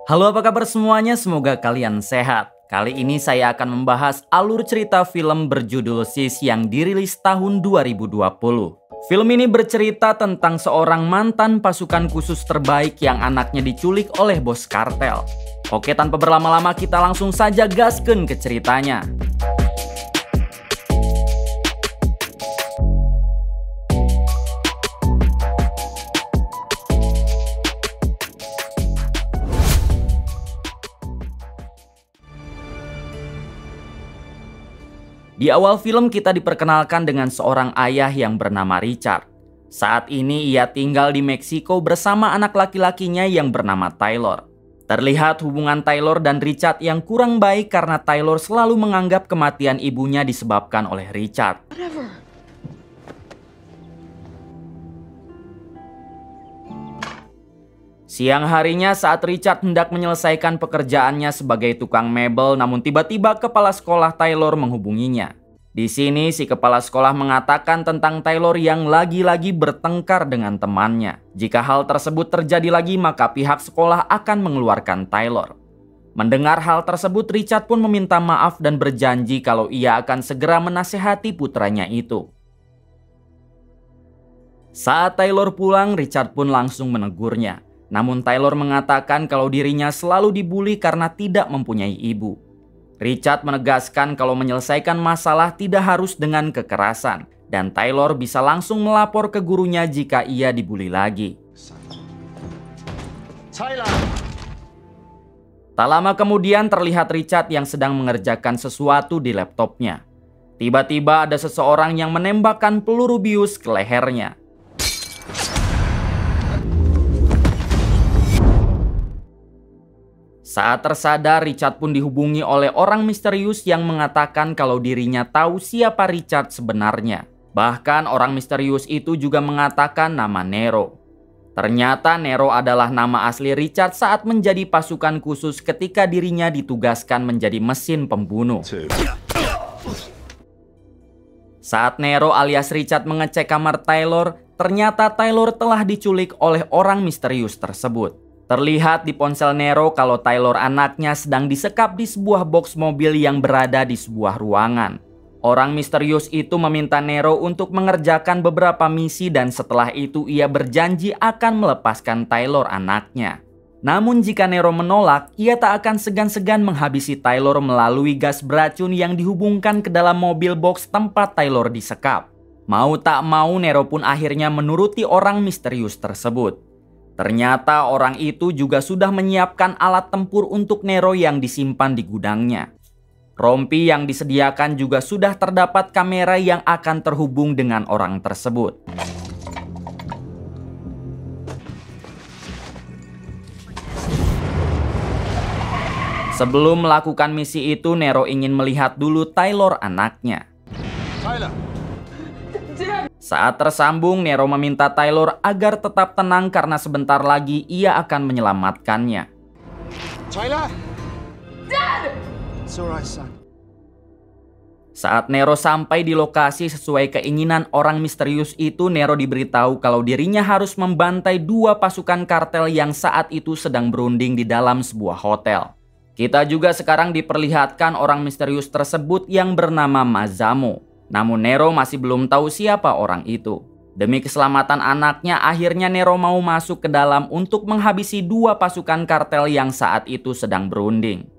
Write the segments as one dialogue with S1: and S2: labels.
S1: Halo, apa kabar semuanya? Semoga kalian sehat. Kali ini saya akan membahas alur cerita film berjudul Sis yang dirilis tahun 2020. Film ini bercerita tentang seorang mantan pasukan khusus terbaik yang anaknya diculik oleh bos kartel. Oke, tanpa berlama-lama kita langsung saja gaskeun ke ceritanya. Di awal film kita diperkenalkan dengan seorang ayah yang bernama Richard. Saat ini ia tinggal di Meksiko bersama anak laki-lakinya yang bernama Taylor. Terlihat hubungan Taylor dan Richard yang kurang baik karena Taylor selalu menganggap kematian ibunya disebabkan oleh Richard. Siang harinya saat Richard hendak menyelesaikan pekerjaannya sebagai tukang mebel, namun tiba-tiba kepala sekolah Taylor menghubunginya. Di sini si kepala sekolah mengatakan tentang Taylor yang lagi-lagi bertengkar dengan temannya. Jika hal tersebut terjadi lagi, maka pihak sekolah akan mengeluarkan Taylor. Mendengar hal tersebut, Richard pun meminta maaf dan berjanji kalau ia akan segera menasehati putranya itu. Saat Taylor pulang, Richard pun langsung menegurnya. Namun Taylor mengatakan kalau dirinya selalu dibully karena tidak mempunyai ibu. Richard menegaskan kalau menyelesaikan masalah tidak harus dengan kekerasan, dan Taylor bisa langsung melapor ke gurunya jika ia dibully lagi. Tak lama kemudian terlihat Richard yang sedang mengerjakan sesuatu di laptopnya. Tiba-tiba ada seseorang yang menembakkan peluru bius ke lehernya. Saat tersadar, Richard pun dihubungi oleh orang misterius yang mengatakan kalau dirinya tahu siapa Richard sebenarnya. Bahkan orang misterius itu juga mengatakan nama Nero. Ternyata Nero adalah nama asli Richard saat menjadi pasukan khusus ketika dirinya ditugaskan menjadi mesin pembunuh. Saat Nero alias Richard mengecek kamar Taylor, ternyata Taylor telah diculik oleh orang misterius tersebut. Terlihat di ponsel Nero kalau Taylor anaknya sedang disekap di sebuah box mobil yang berada di sebuah ruangan. Orang misterius itu meminta Nero untuk mengerjakan beberapa misi dan setelah itu ia berjanji akan melepaskan Taylor anaknya. Namun jika Nero menolak, ia tak akan segan-segan menghabisi Taylor melalui gas beracun yang dihubungkan ke dalam mobil box tempat Taylor disekap. Mau tak mau Nero pun akhirnya menuruti orang misterius tersebut. Ternyata orang itu juga sudah menyiapkan alat tempur untuk Nero yang disimpan di gudangnya. Rompi yang disediakan juga sudah terdapat kamera yang akan terhubung dengan orang tersebut. Sebelum melakukan misi itu, Nero ingin melihat dulu Taylor anaknya. Saat tersambung, Nero meminta Taylor agar tetap tenang karena sebentar lagi ia akan menyelamatkannya. Taylor! Dad! It's alright, son. Saat Nero sampai di lokasi sesuai keinginan orang misterius itu, Nero diberitahu kalau dirinya harus membantai dua pasukan kartel yang saat itu sedang berunding di dalam sebuah hotel. Kita juga sekarang diperlihatkan orang misterius tersebut yang bernama Mazamo. Namun Nero masih belum tahu siapa orang itu. Demi keselamatan anaknya, akhirnya Nero mau masuk ke dalam untuk menghabisi dua pasukan kartel yang saat itu sedang berunding.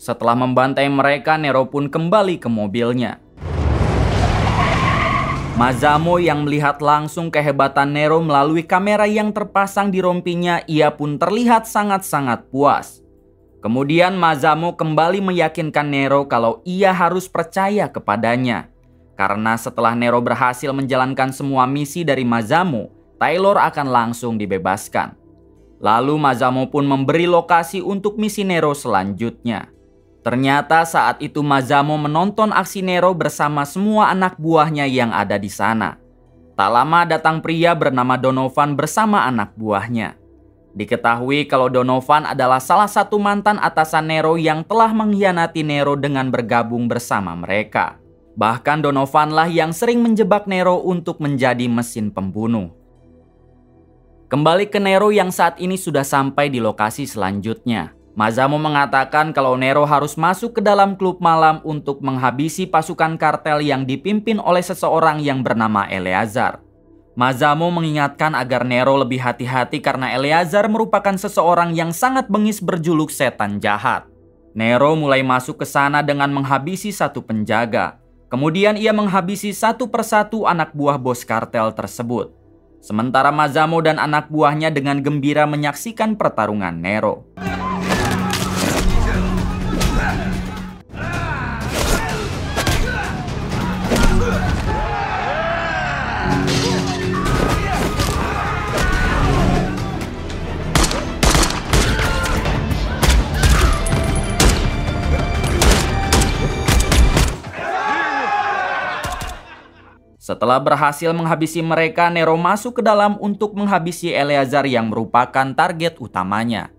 S1: Setelah membantai mereka, Nero pun kembali ke mobilnya. Mazamo yang melihat langsung kehebatan Nero melalui kamera yang terpasang di rompinya, ia pun terlihat sangat-sangat puas. Kemudian Mazamo kembali meyakinkan Nero kalau ia harus percaya kepadanya. Karena setelah Nero berhasil menjalankan semua misi dari Mazamo, Taylor akan langsung dibebaskan. Lalu Mazamo pun memberi lokasi untuk misi Nero selanjutnya. Ternyata saat itu Mazamo menonton aksi Nero bersama semua anak buahnya yang ada di sana. Tak lama datang pria bernama Donovan bersama anak buahnya. Diketahui kalau Donovan adalah salah satu mantan atasan Nero yang telah mengkhianati Nero dengan bergabung bersama mereka. Bahkan Donovan lah yang sering menjebak Nero untuk menjadi mesin pembunuh. Kembali ke Nero yang saat ini sudah sampai di lokasi selanjutnya. Mazamo mengatakan kalau Nero harus masuk ke dalam klub malam untuk menghabisi pasukan kartel yang dipimpin oleh seseorang yang bernama Eleazar. Mazamo mengingatkan agar Nero lebih hati-hati karena Eleazar merupakan seseorang yang sangat bengis berjuluk setan jahat. Nero mulai masuk ke sana dengan menghabisi satu penjaga. Kemudian ia menghabisi satu persatu anak buah bos kartel tersebut. Sementara Mazamo dan anak buahnya dengan gembira menyaksikan pertarungan Nero. Setelah berhasil menghabisi mereka, Nero masuk ke dalam untuk menghabisi Eleazar yang merupakan target utamanya.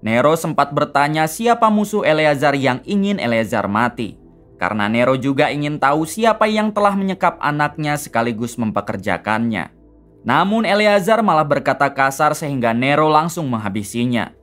S1: Nero sempat bertanya siapa musuh Eleazar yang ingin Eleazar mati. Karena Nero juga ingin tahu siapa yang telah menyekap anaknya sekaligus mempekerjakannya. Namun Eleazar malah berkata kasar sehingga Nero langsung menghabisinya.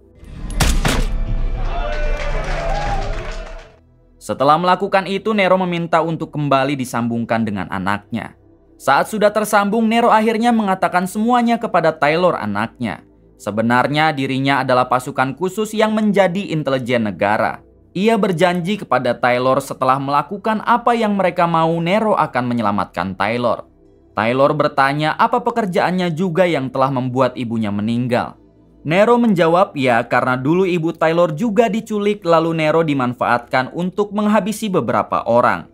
S1: Setelah melakukan itu, Nero meminta untuk kembali disambungkan dengan anaknya. Saat sudah tersambung, Nero akhirnya mengatakan semuanya kepada Taylor anaknya. Sebenarnya dirinya adalah pasukan khusus yang menjadi intelijen negara. Ia berjanji kepada Taylor setelah melakukan apa yang mereka mau, Nero akan menyelamatkan Taylor. Taylor bertanya apa pekerjaannya juga yang telah membuat ibunya meninggal. Nero menjawab ya karena dulu ibu Taylor juga diculik lalu Nero dimanfaatkan untuk menghabisi beberapa orang.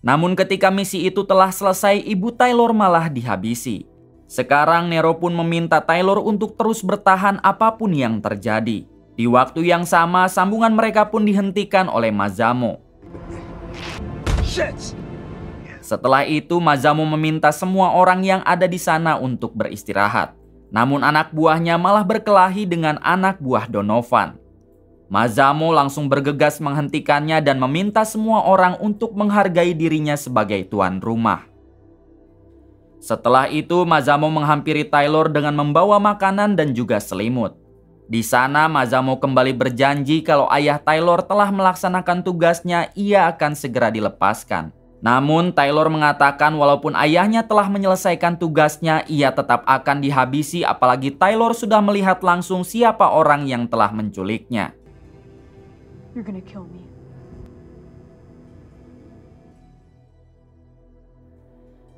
S1: Namun ketika misi itu telah selesai, ibu Taylor malah dihabisi. Sekarang Nero pun meminta Taylor untuk terus bertahan apapun yang terjadi. Di waktu yang sama, sambungan mereka pun dihentikan oleh Mazamo. Setelah itu, Mazamo meminta semua orang yang ada di sana untuk beristirahat. Namun anak buahnya malah berkelahi dengan anak buah Donovan. Mazamo langsung bergegas menghentikannya dan meminta semua orang untuk menghargai dirinya sebagai tuan rumah. Setelah itu, Mazamo menghampiri Taylor dengan membawa makanan dan juga selimut. Di sana, Mazamo kembali berjanji kalau ayah Taylor telah melaksanakan tugasnya, ia akan segera dilepaskan. Namun, Taylor mengatakan walaupun ayahnya telah menyelesaikan tugasnya, ia tetap akan dihabisi apalagi Taylor sudah melihat langsung siapa orang yang telah menculiknya.
S2: You're gonna kill me.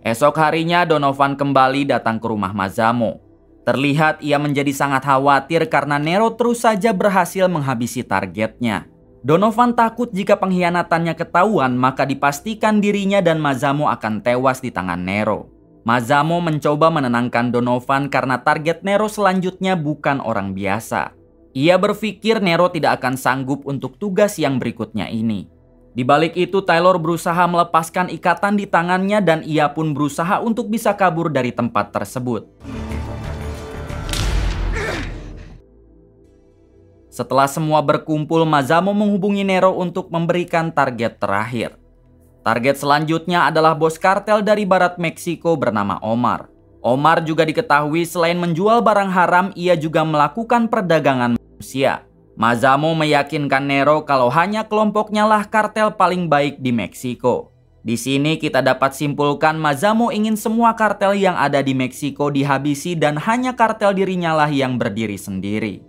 S1: Esok harinya Donovan kembali datang ke rumah Mazamo. Terlihat ia menjadi sangat khawatir karena Nero terus saja berhasil menghabisi targetnya. Donovan takut jika pengkhianatannya ketahuan maka dipastikan dirinya dan Mazamo akan tewas di tangan Nero. Mazamo mencoba menenangkan Donovan karena target Nero selanjutnya bukan orang biasa. Ia berpikir Nero tidak akan sanggup untuk tugas yang berikutnya ini. Di balik itu, Taylor berusaha melepaskan ikatan di tangannya dan ia pun berusaha untuk bisa kabur dari tempat tersebut. Setelah semua berkumpul, Mazamo menghubungi Nero untuk memberikan target terakhir. Target selanjutnya adalah bos kartel dari barat Meksiko bernama Omar. Omar juga diketahui selain menjual barang haram, ia juga melakukan perdagangan manusia. Mazamo meyakinkan Nero kalau hanya kelompoknya lah kartel paling baik di Meksiko. Di sini kita dapat simpulkan Mazamo ingin semua kartel yang ada di Meksiko dihabisi dan hanya kartel dirinya lah yang berdiri sendiri.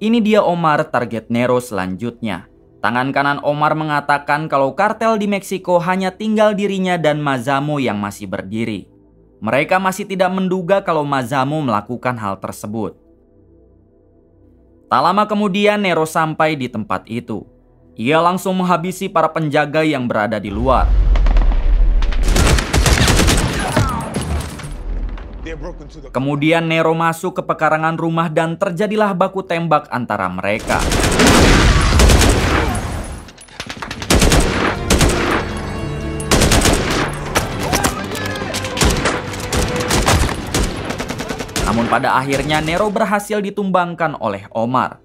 S1: Ini dia Omar, target Nero selanjutnya. Tangan kanan Omar mengatakan kalau kartel di Meksiko hanya tinggal dirinya dan Mazamo yang masih berdiri. Mereka masih tidak menduga kalau Mazamo melakukan hal tersebut. Tak lama kemudian Nero sampai di tempat itu. Ia langsung menghabisi para penjaga yang berada di luar. Kemudian Nero masuk ke pekarangan rumah dan terjadilah baku tembak antara mereka. Namun pada akhirnya Nero berhasil ditumbangkan oleh Omar.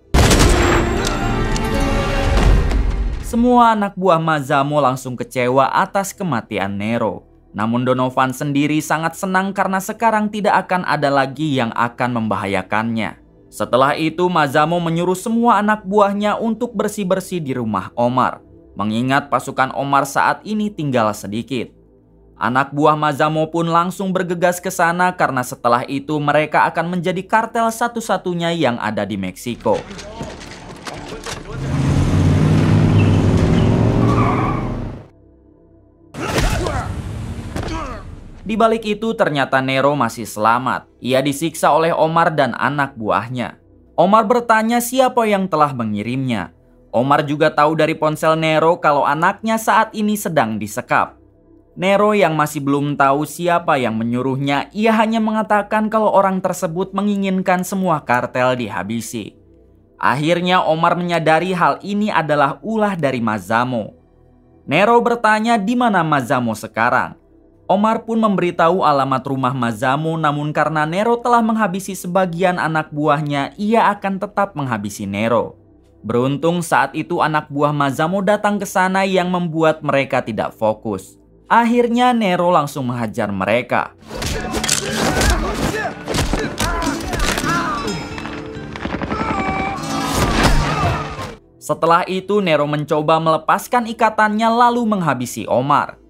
S1: Semua anak buah Mazamo langsung kecewa atas kematian Nero. Namun Donovan sendiri sangat senang karena sekarang tidak akan ada lagi yang akan membahayakannya. Setelah itu Mazamo menyuruh semua anak buahnya untuk bersih-bersih di rumah Omar. Mengingat pasukan Omar saat ini tinggal sedikit. Anak buah Mazamo pun langsung bergegas ke sana karena setelah itu mereka akan menjadi kartel satu-satunya yang ada di Meksiko. Di balik itu ternyata Nero masih selamat. Ia disiksa oleh Omar dan anak buahnya. Omar bertanya siapa yang telah mengirimnya. Omar juga tahu dari ponsel Nero kalau anaknya saat ini sedang disekap. Nero yang masih belum tahu siapa yang menyuruhnya, ia hanya mengatakan kalau orang tersebut menginginkan semua kartel dihabisi. Akhirnya Omar menyadari hal ini adalah ulah dari Mazamo. Nero bertanya di mana Mazamo sekarang. Omar pun memberitahu alamat rumah Mazamo, namun karena Nero telah menghabisi sebagian anak buahnya, ia akan tetap menghabisi Nero. Beruntung saat itu anak buah Mazamo datang ke sana yang membuat mereka tidak fokus. Akhirnya Nero langsung menghajar mereka. Setelah itu Nero mencoba melepaskan ikatannya lalu menghabisi Omar.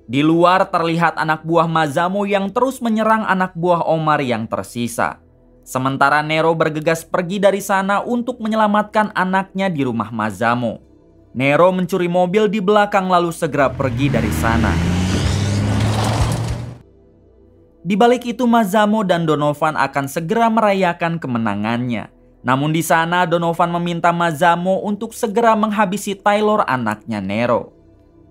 S1: Di luar terlihat anak buah Mazamo yang terus menyerang anak buah Omar yang tersisa. Sementara Nero bergegas pergi dari sana untuk menyelamatkan anaknya di rumah Mazamo. Nero mencuri mobil di belakang lalu segera pergi dari sana. Di balik itu Mazamo dan Donovan akan segera merayakan kemenangannya. Namun di sana Donovan meminta Mazamo untuk segera menghabisi Taylor anaknya Nero.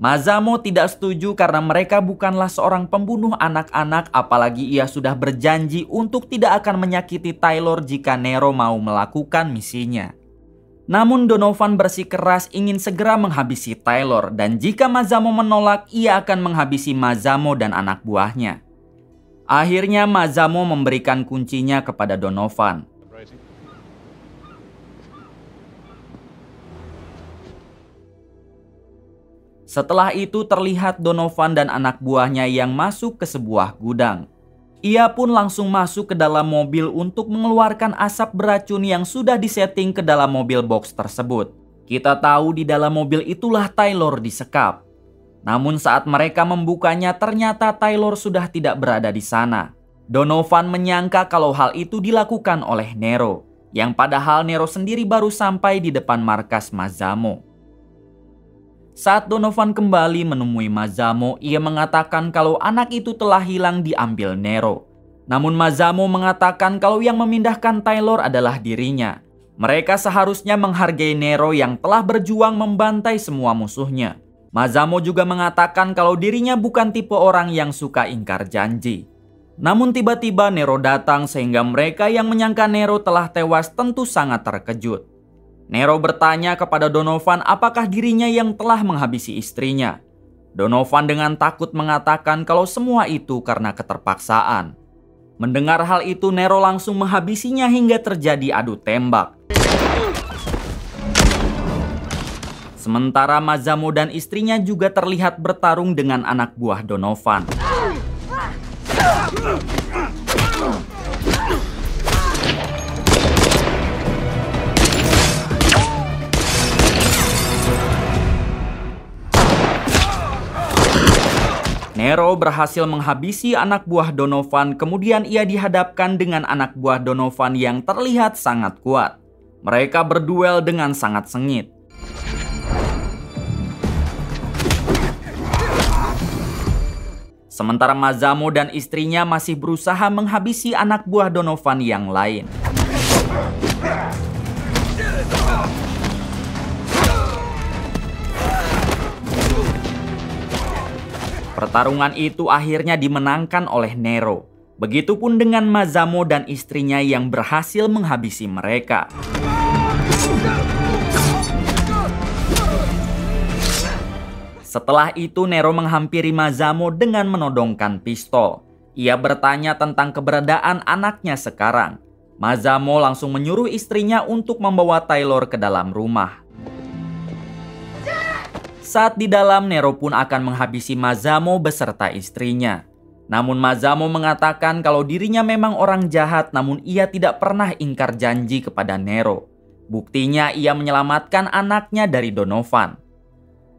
S1: Mazamo tidak setuju karena mereka bukanlah seorang pembunuh anak-anak, apalagi ia sudah berjanji untuk tidak akan menyakiti Taylor jika Nero mau melakukan misinya. Namun Donovan bersikeras ingin segera menghabisi Taylor dan jika Mazamo menolak, ia akan menghabisi Mazamo dan anak buahnya. Akhirnya Mazamo memberikan kuncinya kepada Donovan. Setelah itu terlihat Donovan dan anak buahnya yang masuk ke sebuah gudang. Ia pun langsung masuk ke dalam mobil untuk mengeluarkan asap beracun yang sudah disetting ke dalam mobil box tersebut. Kita tahu di dalam mobil itulah Taylor disekap. Namun saat mereka membukanya ternyata Taylor sudah tidak berada di sana. Donovan menyangka kalau hal itu dilakukan oleh Nero, yang padahal Nero sendiri baru sampai di depan markas Mazamo. Saat Donovan kembali menemui Mazamo, ia mengatakan kalau anak itu telah hilang diambil Nero. Namun Mazamo mengatakan kalau yang memindahkan Taylor adalah dirinya. Mereka seharusnya menghargai Nero yang telah berjuang membantai semua musuhnya. Mazamo juga mengatakan kalau dirinya bukan tipe orang yang suka ingkar janji. Namun tiba-tiba Nero datang sehingga mereka yang menyangka Nero telah tewas tentu sangat terkejut. Nero bertanya kepada Donovan apakah dirinya yang telah menghabisi istrinya. Donovan dengan takut mengatakan kalau semua itu karena keterpaksaan. Mendengar hal itu Nero langsung menghabisinya hingga terjadi adu tembak. Sementara Mazamo dan istrinya juga terlihat bertarung dengan anak buah Donovan. Nero berhasil menghabisi anak buah Donovan, kemudian ia dihadapkan dengan anak buah Donovan yang terlihat sangat kuat. Mereka berduel dengan sangat sengit. Sementara Mazamo dan istrinya masih berusaha menghabisi anak buah Donovan yang lain. Pertarungan itu akhirnya dimenangkan oleh Nero. Begitupun dengan Mazamo dan istrinya yang berhasil menghabisi mereka. Setelah itu Nero menghampiri Mazamo dengan menodongkan pistol. Ia bertanya tentang keberadaan anaknya sekarang. Mazamo langsung menyuruh istrinya untuk membawa Taylor ke dalam rumah. Saat di dalam, Nero pun akan menghabisi Mazamo beserta istrinya. Namun Mazamo mengatakan kalau dirinya memang orang jahat, namun ia tidak pernah ingkar janji kepada Nero. Buktinya ia menyelamatkan anaknya dari Donovan.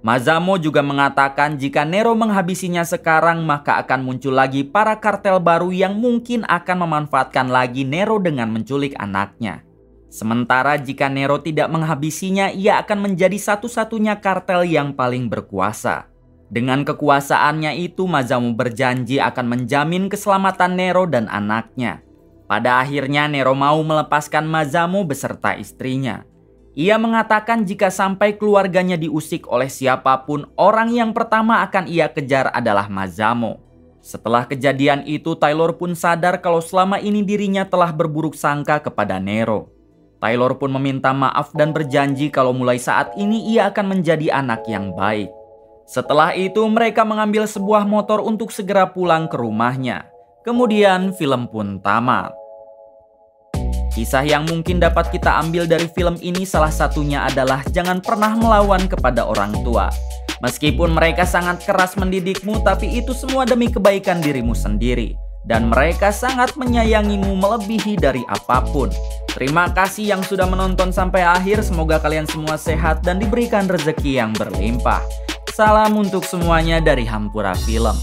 S1: Mazamo juga mengatakan jika Nero menghabisinya sekarang, maka akan muncul lagi para kartel baru yang mungkin akan memanfaatkan lagi Nero dengan menculik anaknya. Sementara jika Nero tidak menghabisinya, ia akan menjadi satu-satunya kartel yang paling berkuasa. Dengan kekuasaannya itu, Mazamo berjanji akan menjamin keselamatan Nero dan anaknya. Pada akhirnya Nero mau melepaskan Mazamo beserta istrinya. Ia mengatakan jika sampai keluarganya diusik oleh siapapun, orang yang pertama akan ia kejar adalah Mazamo. Setelah kejadian itu, Taylor pun sadar kalau selama ini dirinya telah berburuk sangka kepada Nero. Taylor pun meminta maaf dan berjanji kalau mulai saat ini ia akan menjadi anak yang baik. Setelah itu mereka mengambil sebuah motor untuk segera pulang ke rumahnya. Kemudian film pun tamat. Kisah yang mungkin dapat kita ambil dari film ini salah satunya adalah jangan pernah melawan kepada orang tua. Meskipun mereka sangat keras mendidikmu, tapi itu semua demi kebaikan dirimu sendiri. Dan mereka sangat menyayangimu melebihi dari apapun. Terima kasih yang sudah menonton sampai akhir. Semoga kalian semua sehat dan diberikan rezeki yang berlimpah. Salam untuk semuanya dari Hampura Film.